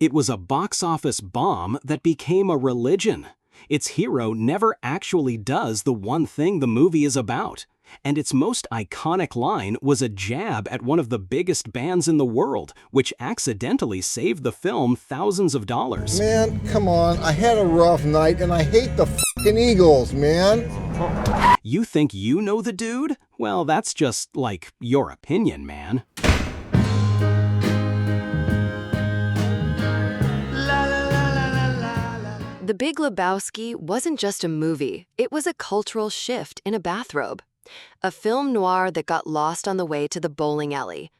It was a box office bomb that became a religion. Its hero never actually does the one thing the movie is about. And its most iconic line was a jab at one of the biggest bands in the world, which accidentally saved the film thousands of dollars. Man, come on, I had a rough night and I hate the fucking Eagles, man. You think you know the dude? Well, that's just, like, your opinion, man. The Big Lebowski wasn't just a movie, it was a cultural shift in a bathrobe. A film noir that got lost on the way to the bowling alley.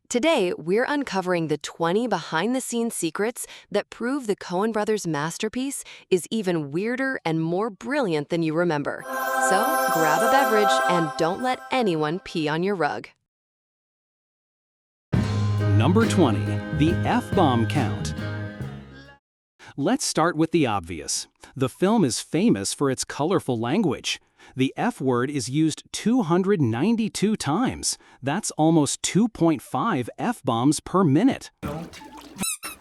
Today, we're uncovering the 20 behind-the-scenes secrets that prove the Coen Brothers' masterpiece is even weirder and more brilliant than you remember. So, grab a beverage and don't let anyone pee on your rug. Number 20. The F-bomb count. Let's start with the obvious. The film is famous for its colorful language. The F word is used 292 times. That's almost 2.5 F-bombs per minute.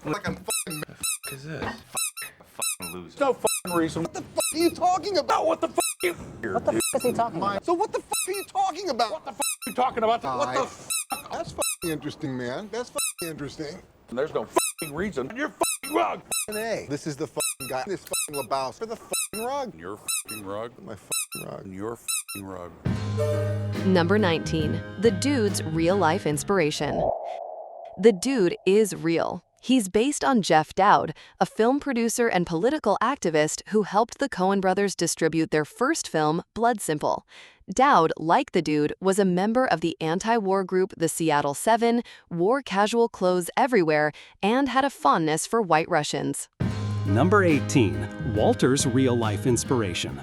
Like I'm fucking Is this? Fucking loser. no fucking reason. What the fuck are you talking about? What the fuck you? What the f is he talking about? So what the fuck are you talking about? What the fuck What are you talking about? What the fuck? That's fucking interesting, man. That's fucking interesting. There's no fucking reason. You're fucking wrong. Hey, this is the fucking guy. This fucking Lebowski for the fucking rug. Your fucking rug. My fucking rug. Your fucking rug. Number 19. The Dude's real-life inspiration. The Dude is real. He's based on Jeff Dowd, a film producer and political activist who helped the Coen Brothers distribute their first film, Blood Simple. Dowd, like the Dude, was a member of the anti-war group the Seattle Seven, wore casual clothes everywhere, and had a fondness for White Russians. Number 18. Walter's real-life inspiration.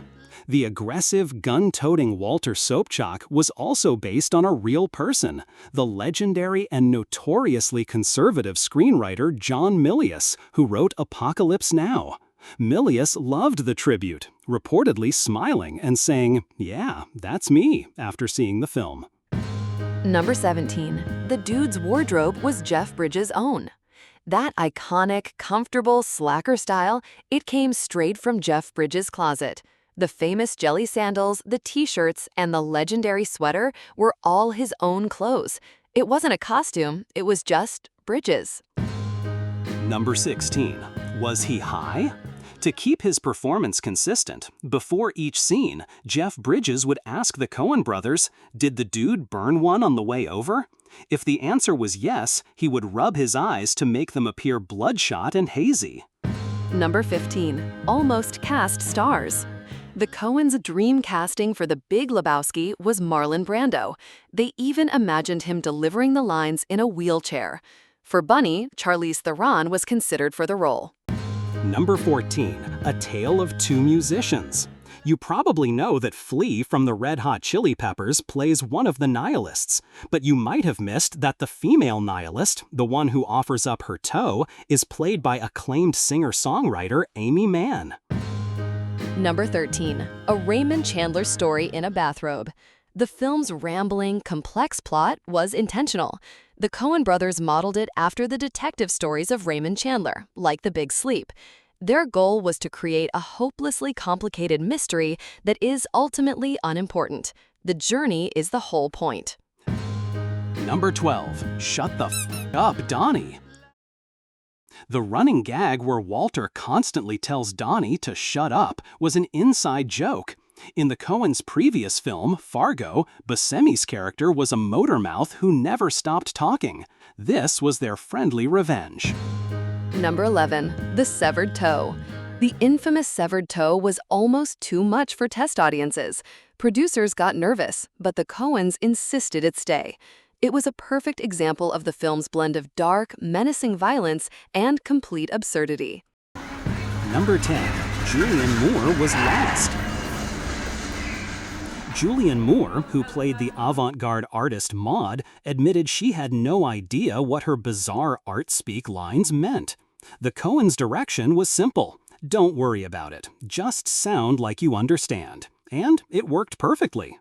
The aggressive, gun-toting Walter Sobchak was also based on a real person, the legendary and notoriously conservative screenwriter John Milius, who wrote Apocalypse Now. Milius loved the tribute, reportedly smiling and saying, "Yeah, that's me," after seeing the film. Number 17. The Dude's wardrobe was Jeff Bridges' own. That iconic, comfortable, slacker style, it came straight from Jeff Bridges' closet. The famous jelly sandals, the t-shirts, and the legendary sweater were all his own clothes. It wasn't a costume, it was just Bridges. Number 16. Was he high? To keep his performance consistent, before each scene, Jeff Bridges would ask the Coen brothers, "Did the Dude burn one on the way over?" If the answer was yes, he would rub his eyes to make them appear bloodshot and hazy. Number 15. Almost cast stars. The Coens' dream casting for the Big Lebowski was Marlon Brando. They even imagined him delivering the lines in a wheelchair. For Bunny, Charlize Theron was considered for the role. Number 14. A Tale of Two Musicians. You probably know that Flea from the Red Hot Chili Peppers plays one of the nihilists, but you might have missed that the female nihilist, the one who offers up her toe, is played by acclaimed singer-songwriter Amy Mann. Number 13. A Raymond Chandler story in a bathrobe. The film's rambling, complex plot was intentional. The Coen brothers modeled it after the detective stories of Raymond Chandler, like The Big Sleep. Their goal was to create a hopelessly complicated mystery that is ultimately unimportant. The journey is the whole point. Number 12. Shut the f*** up, Donny. The running gag where Walter constantly tells Donny to shut up was an inside joke. In the Coens' previous film, Fargo, Buscemi's character was a motor mouth who never stopped talking. This was their friendly revenge. Number 11. The severed toe. The infamous severed toe was almost too much for test audiences. Producers got nervous, but the Coens insisted it stay. It was a perfect example of the film's blend of dark, menacing violence and complete absurdity. Number 10. Julianne Moore was lost. Julianne Moore, who played the avant-garde artist Maud, admitted she had no idea what her bizarre art-speak lines meant. The Coens' direction was simple. Don't worry about it. Just sound like you understand. And it worked perfectly.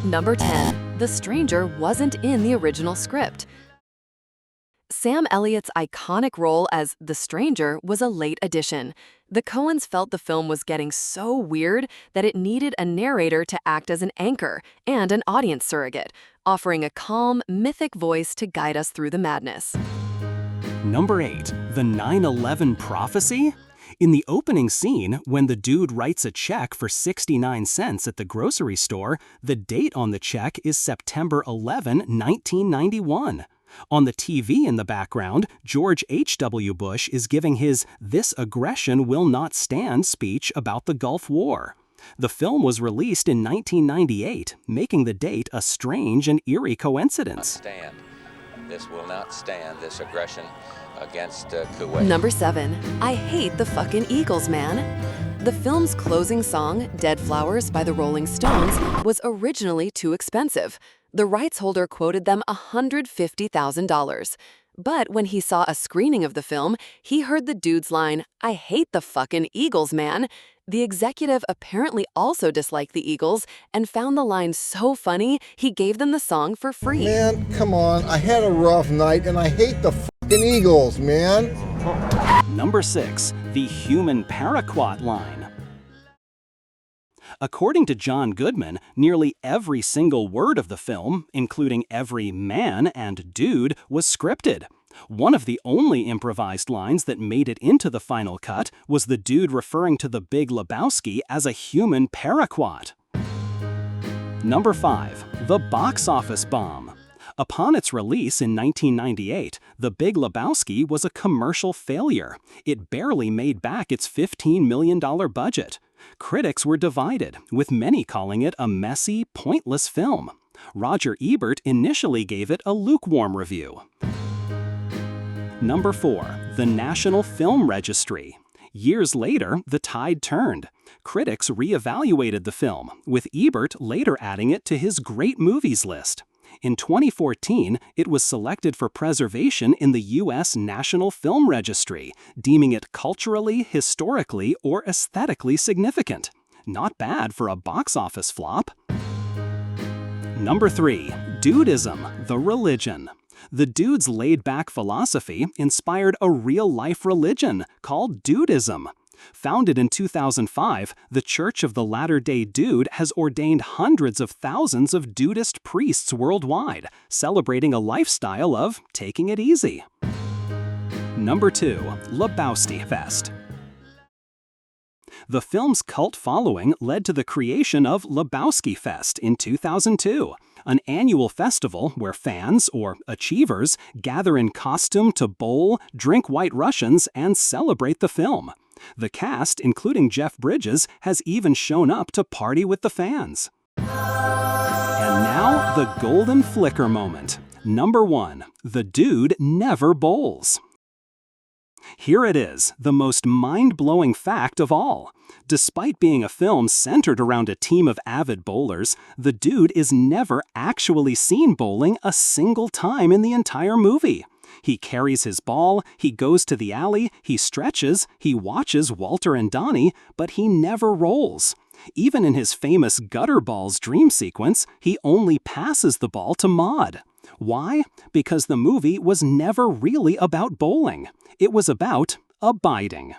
Number 10. The stranger wasn't in the original script. Sam Elliott's iconic role as the stranger was a late addition. The Coens felt the film was getting so weird that it needed a narrator to act as an anchor and an audience surrogate, offering a calm, mythic voice to guide us through the madness. Number 8. The 9/11 Prophecy? In the opening scene, when the dude writes a check for 69 cents at the grocery store, the date on the check is September 11, 1991. On the TV in the background, George H.W. Bush is giving his "This aggression will not stand" speech about the Gulf War. The film was released in 1998, making the date a strange and eerie coincidence. This will not stand, this aggression against Kuwait. Number 7. I hate the fucking Eagles, man. The film's closing song, Dead Flowers by the Rolling Stones, was originally too expensive. The rights holder quoted them $150,000. But when he saw a screening of the film, he heard the dude's line, "I hate the fucking Eagles, man." The executive apparently also disliked the Eagles and found the line so funny, he gave them the song for free. Man, come on. I had a rough night and I hate the fucking Eagles, man. Number 6. The human Paraquat line. According to John Goodman, nearly every single word of the film, including every man and dude, was scripted. One of the only improvised lines that made it into the final cut was the dude referring to the Big Lebowski as a human Paraquat. Number 5. The box office bomb. Upon its release in 1998, The Big Lebowski was a commercial failure. It barely made back its $15 million budget. Critics were divided, with many calling it a messy, pointless film. Roger Ebert initially gave it a lukewarm review. Number 4. The National Film Registry. Years later, the tide turned. Critics re-evaluated the film, with Ebert later adding it to his great movies list. In 2014, it was selected for preservation in the U.S. National Film Registry, deeming it culturally, historically, or aesthetically significant. Not bad for a box office flop. Number 3. Dudeism, the religion. The dude's laid-back philosophy inspired a real-life religion called Dudeism. Founded in 2005, the Church of the Latter-day Dude has ordained hundreds of thousands of Dudeist priests worldwide, celebrating a lifestyle of taking it easy. Number 2. Lebowski Fest. The film's cult following led to the creation of Lebowski Fest in 2002, an annual festival where fans, or achievers, gather in costume to bowl, drink White Russians, and celebrate the film. The cast, including Jeff Bridges, has even shown up to party with the fans. And now, the golden flicker moment. Number 1. The dude never bowls. Here it is, the most mind-blowing fact of all. Despite being a film centered around a team of avid bowlers, the dude is never actually seen bowling a single time in the entire movie. He carries his ball, he goes to the alley, he stretches, he watches Walter and Donny, but he never rolls. Even in his famous gutter balls dream sequence, he only passes the ball to Maud. Why? Because the movie was never really about bowling. It was about abiding.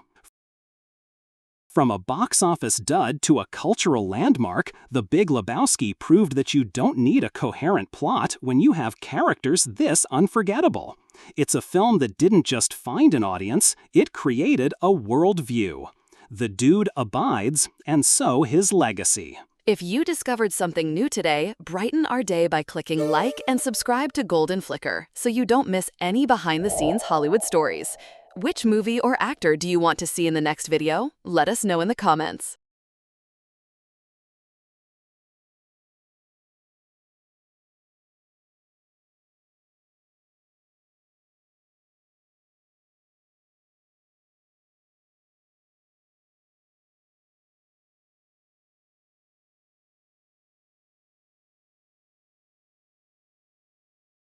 From a box office dud to a cultural landmark, The Big Lebowski proved that you don't need a coherent plot when you have characters this unforgettable. It's a film that didn't just find an audience, it created a worldview. The dude abides, and so his legacy. If you discovered something new today, brighten our day by clicking like and subscribe to Golden Flicker so you don't miss any behind-the-scenes Hollywood stories. Which movie or actor do you want to see in the next video? Let us know in the comments.